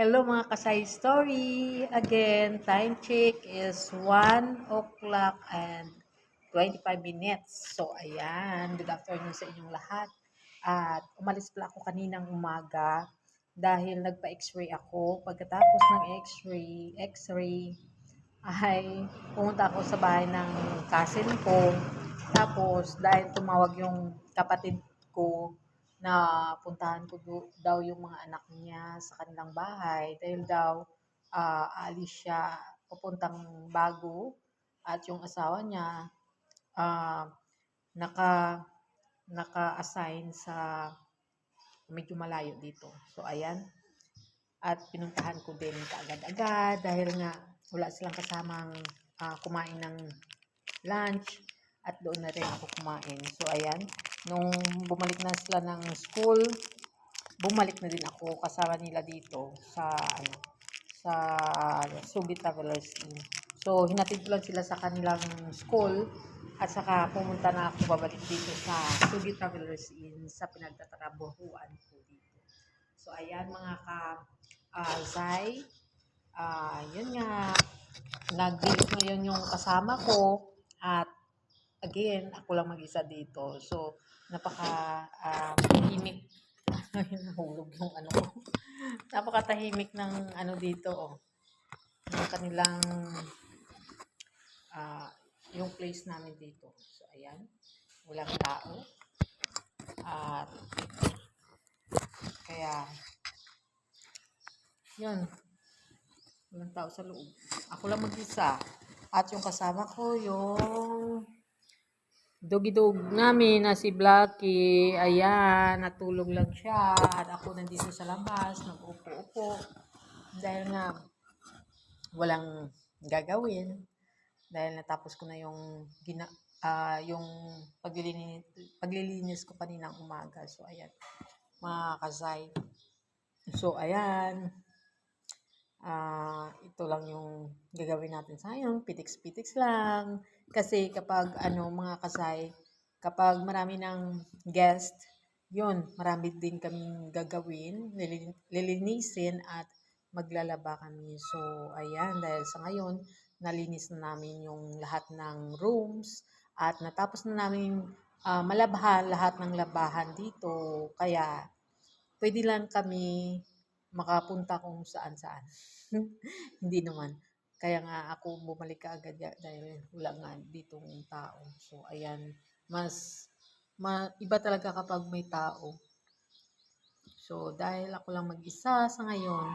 Hello mga kasay story! Again, time check is 1 o'clock and 25 minutes. So, ayan. Good afternoon sa inyong lahat. At umalis pala ako kaninang umaga dahil nagpa-x-ray ako. Pagkatapos ng x-ray ay pumunta ako sa bahay ng cousin ko. Tapos, dahil tumawag yung kapatid ko na puntahan ko daw yung mga anak niya sa kanilang bahay dahil daw aalis siya papuntang Bago at yung asawa niya ah, naka naka-assign sa medyo malayo dito. So ayan, at pinuntahan ko din kaagad-agad dahil nga wala silang kasamang kumain ng lunch at doon na rin ako kumain. So ayan, nung bumalik na sila ng school, bumalik na din ako kasama nila dito sa Sugi Travelers Inn. So hinatid ko lang sila sa kanilang school at saka pumunta na ako babalik dito sa Sugi Travelers Inn sa pinagtatrabahuan ko dito. So ayan mga Zay, yun nga, nag-release ngayon yung kasama ko at again, ako lang mag-isa dito. So, tahimik. Ay, nahulog yung ano ko. Napakatahimik ng ano dito, oh. Ng kanilang, yung place namin dito. So, ayan. Walang tao. At, kaya, yun. Walang tao sa loob. Ako lang mag-isa. At yung kasama ko, yung dogidog namin na si Blacky, ayan, natulog lang siya. At ako nandito sa labas, nag-upo-upo. Dahil nga, walang gagawin. Dahil natapos ko na yung yung paglilinis ko kaninang umaga. So, ayan, mga kasay. So, ayan. Ito lang yung gagawin natin sa ngayon. Pitiks-pitiks lang. Kasi kapag mga kasay, kapag marami ng guest, yun, marami din kaming gagawin, lilinisin at maglalaba kami. So, ayan, dahil sa ngayon, nalinis na namin yung lahat ng rooms at natapos na namin malabhan lahat ng labahan dito. Kaya, pwede lang kami makapunta kung saan-saan. Hindi naman. Kaya nga ako bumalik kaagad dahil wala nga ditong tao. So, ayan. Iba talaga kapag may tao. So, dahil ako lang mag-isa sa ngayon,